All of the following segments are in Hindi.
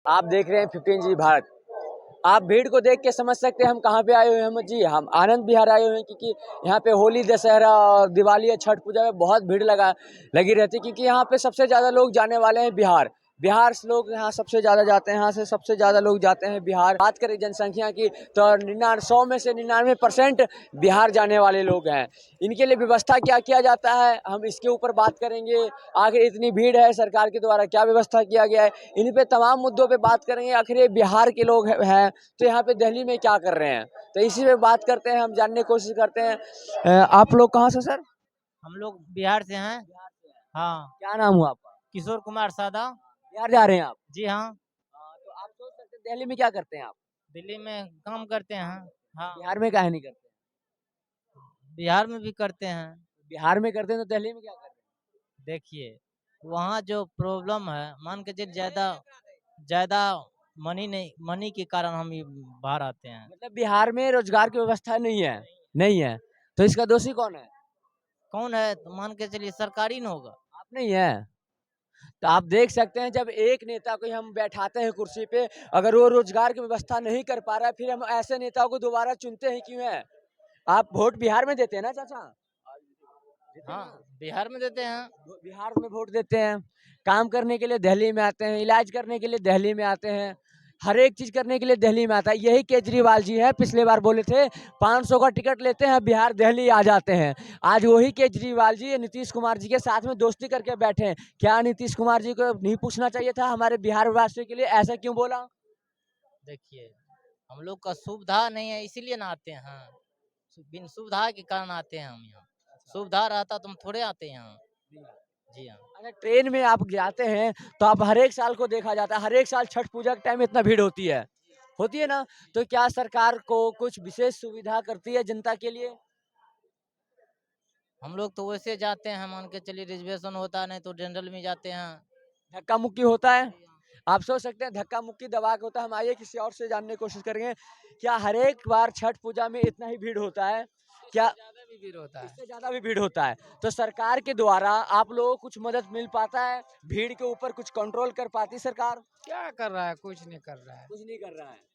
आप देख रहे हैं 15G भारत। आप भीड़ को देख के समझ सकते हैं हम कहाँ पे आए हुए हैं। जी हम आनंद विहार आए हुए हैं क्योंकि यहाँ पे होली, दशहरा और दिवाली या छठ पूजा में बहुत भीड़ लगी रहती है क्योंकि यहाँ पे सबसे ज़्यादा लोग जाने वाले हैं बिहार। बिहार से लोग यहाँ सबसे ज़्यादा जाते हैं, यहाँ से सबसे ज़्यादा लोग जाते हैं बिहार। बात करें जनसंख्या की तो 100 में से 99% बिहार जाने वाले लोग हैं। इनके लिए व्यवस्था क्या किया जाता है, हम इसके ऊपर बात करेंगे। आखिर इतनी भीड़ है, सरकार के द्वारा क्या व्यवस्था किया गया है, इन पे तमाम मुद्दों पे बात करेंगे। आखिर ये बिहार के लोग हैं तो यहाँ पे दिल्ली में क्या कर रहे हैं, तो इसी पे बात करते हैं, हम जानने की कोशिश करते हैं। आप लोग कहाँ से सर? हम लोग बिहार से हैं। हाँ। क्या नाम हुआ आपका? किशोर कुमार सादा। बिहार जा रहे हैं आप? जी हाँ। तो आप सोच सकते हैं दिल्ली में क्या करते हैं आप? दिल्ली में काम करते हैं। हाँ। बिहार में काहे नहीं करते? बिहार में भी करते हैं। बिहार में करते हैं तो दिल्ली में क्या करते हैं? देखिए, वहाँ जो प्रॉब्लम है, मान के चलिए ज्यादा ज्यादा मनी के कारण हम ये बाहर आते हैं। मतलब बिहार में रोजगार की व्यवस्था नहीं है? नहीं है तो इसका दोषी कौन है? कौन है? तो मान के चलिए सरकारी न होगा। आप नहीं है। तो आप देख सकते हैं जब एक नेता को हम बैठाते हैं कुर्सी पे, अगर वो रोजगार की व्यवस्था नहीं कर पा रहा है, फिर हम ऐसे नेताओं को दोबारा चुनते हैं क्यों है? आप वोट बिहार में देते हैं ना चाचा? हाँ, बिहार में देते हैं। बिहार में वोट देते हैं, काम करने के लिए दिल्ली में आते हैं, इलाज करने के लिए दिल्ली में आते हैं, हर एक चीज करने के लिए दिल्ली में आता है। यही केजरीवाल जी है, पिछले बार बोले थे 500 का टिकट लेते हैं बिहार दिल्ली आ जाते हैं। आज वही केजरीवाल जी नीतीश कुमार जी के साथ में दोस्ती करके बैठे हैं। क्या नीतीश कुमार जी को नहीं पूछना चाहिए था हमारे बिहार वासियों के लिए ऐसा क्यों बोला? देखिए, हम लोग का सुविधा नहीं है इसीलिए ना आते हैं। बिन सुविधा के कारण आते हैं हम यहाँ। सुविधा रहता तो हम थोड़े आते हैं यहाँ। जी हाँ। अगर ट्रेन में आप जाते हैं तो आप हर एक साल को देखा जाता है, हर एक साल छठ पूजा के टाइम इतना भीड़ होती है ना? तो क्या सरकार को कुछ विशेष सुविधा करती है जनता के लिए? हम लोग तो वैसे जाते हैं, मान के चलिए रिजर्वेशन होता है, नहीं तो जनरल में जाते हैं। धक्का मुक्की होता है? आप सोच सकते हैं धक्का मुक्की दबा के होता है। हम आइए किसी और से जानने की कोशिश करेंगे, क्या हर एक बार छठ पूजा में इतना ही भीड़ होता है? क्या ज्यादा भी भीड़ होता है? इससे ज्यादा भी भीड़ होता है? तो सरकार के द्वारा आप लोगों को कुछ मदद मिल पाता है, भीड़ के ऊपर कुछ कंट्रोल कर पाती सरकार? क्या कर रहा है? कुछ नहीं कर रहा है। कुछ नहीं कर रहा है।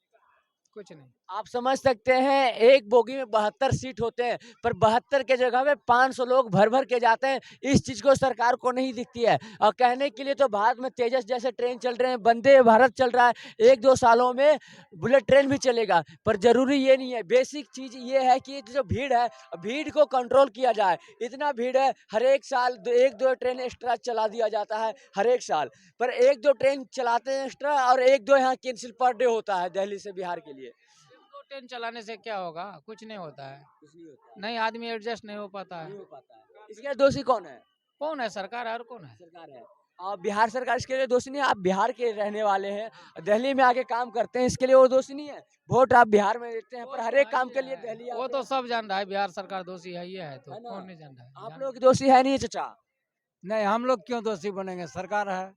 कुछ नहीं। आप समझ सकते हैं एक बोगी में 72 सीट होते हैं, पर 72 के जगह में 500 लोग भर भर के जाते हैं। इस चीज को सरकार को नहीं दिखती है। और कहने के लिए तो भारत में तेजस जैसे ट्रेन चल रहे हैं, वंदे भारत चल रहा है, 1-2 सालों में बुलेट ट्रेन भी चलेगा। पर जरूरी ये नहीं है, बेसिक चीज ये है कि जो भीड़ है, भीड़ को कंट्रोल किया जाए। इतना भीड़ है, हर एक साल 1-2 ट्रेन एक्स्ट्रा चला दिया जाता है हर एक साल, पर 1-2 ट्रेन चलाते हैं एक्स्ट्रा और 1-2 यहाँ कैंसिल पर डे होता है दिल्ली से बिहार के लिए। दो ट्रेन चलाने से क्या होगा? कुछ नहीं होता है। कुछ नहीं होता है। नहीं, आदमी एडजस्ट नहीं हो पाता नहीं है। हो पाता है। इसके लिए दोषी कौन है? कौन है? सरकार है और कौन है? सरकार है। बिहार सरकार इसके लिए दोषी नहीं है। आप बिहार के रहने वाले हैं, दिल्ली में आके काम करते हैं, इसके लिए वो दोषी नहीं है। वोट आप बिहार में देते हैं, पर हर एक काम के लिए दिल्ली वो आते तो हैं। सब जान रहा है, बिहार सरकार दोषी है, ये है तो है ना? कौन नहीं जान रहा है? आप लोग दोषी है नहीं चचा? नहीं, हम लोग क्यों दोषी बनेंगे? सरकार है।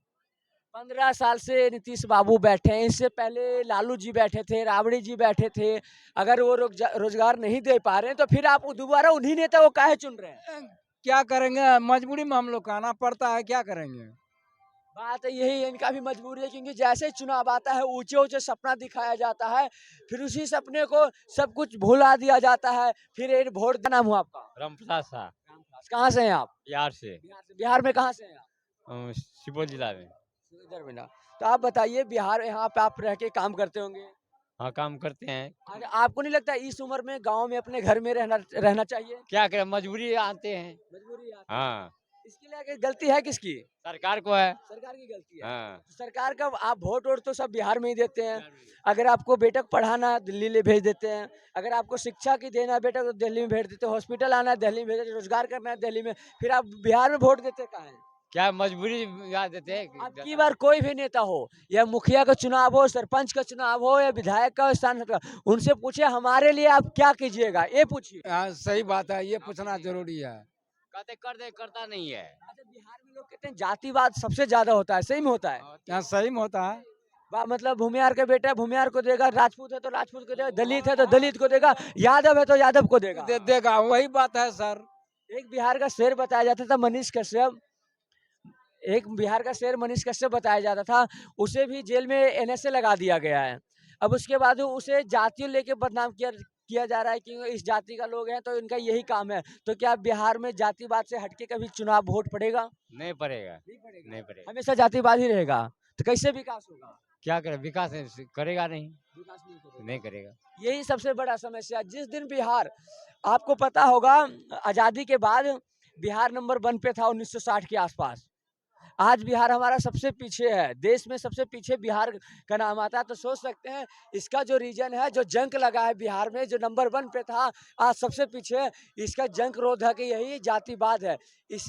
15 साल से नीतीश बाबू बैठे हैं, इससे पहले लालू जी बैठे थे, राबड़ी जी बैठे थे। अगर वो रोजगार नहीं दे पा रहे हैं तो फिर आप दोबारा उन्हीं नेता को काहे चुन रहे हैं? क्या करेंगे? मजबूरी में हम लोग को आना पड़ता है, क्या करेंगे? बात यही है, इनका भी मजबूरी है क्योंकि जैसे ही चुनाव आता है ऊंचे ऊंचे सपना दिखाया जाता है, फिर उसी सपने को सब कुछ भुला दिया जाता है। फिर ये वोट का नाम हुआ आपका? रामप्रसाद शाह। रामदास। कहाँ से हैं आप? बिहार से। बिहार में कहाँ से हैं आप? सुपौल जिला में। इधर में ना। तो आप बताइए बिहार यहाँ पे आप रह के काम करते होंगे, हाँ, काम करते हैं। आपको नहीं लगता इस उम्र में गांव में अपने घर में रहना चाहिए? क्या करें, मजबूरी आते हैं। मजबूरी आती है। हाँ, इसके लिए आगे गलती है किसकी? सरकार को है। सरकार की गलती है। हाँ। सरकार का आप वोट तो सब बिहार में ही देते हैं। अगर आपको बेटा को पढ़ाना है दिल्ली ले भेज देते हैं, अगर आपको शिक्षा की देना है बेटा को दिल्ली में भेज देते हैं, हॉस्पिटल आना है दिल्ली में भेज देते हैं, रोजगार करना है दिल्ली में, फिर आप बिहार में वोट देते कहाँ हैं? क्या मजबूरी याद देते हैं? अब की बार कोई भी नेता हो, या मुखिया का चुनाव हो, सरपंच का चुनाव हो, या विधायक का स्थान का, उनसे पूछे हमारे लिए आप क्या कीजिएगा, ये पूछिए। हाँ, सही बात है, ये पूछना जरूरी है। कहते कर दे, करता नहीं है। अच्छा, बिहार में लोग कहते हैं जातिवाद सबसे ज्यादा होता है, सही में होता है? यहाँ सही में होता है। मतलब भूमिहार का बेटा भूमिहार को देगा, राजपूत है तो राजपूत को देगा, दलित है तो दलित को देगा, यादव है तो यादव को देगा। देगा, वही बात है सर। एक बिहार का शेर बताया जाता था, मनीष कश्यप। एक बिहार का शेर मनीष कश्यप बताया जाता था, उसे भी जेल में एनएसए लगा दिया गया है। अब उसके बाद उसे जातियों लेके बदनाम किया जा रहा है कि इस जाति का लोग हैं तो इनका यही काम है। तो क्या बिहार में जातिवाद से हटके कभी चुनाव वोट पड़ेगा? नहीं पड़ेगा, नहीं पड़ेगा। नहीं पड़ेगा। हमेशा जातिवाद ही रहेगा, तो कैसे विकास होगा? क्या करे, विकास करेगा नहीं, विकास नहीं करेगा। नहीं करेगा। यही सबसे बड़ा समस्या। जिस दिन बिहार, आपको पता होगा, आज़ादी के बाद बिहार नंबर 1 पे था 1960 के आसपास। आज बिहार हमारा सबसे पीछे है, देश में सबसे पीछे बिहार का नाम आता है। तो सोच सकते हैं इसका जो रीजन है, जो जंक लगा है बिहार में, जो नंबर 1 पे था आज सबसे पीछे है, इसका जंक रोधक यही जातिवाद है। इसी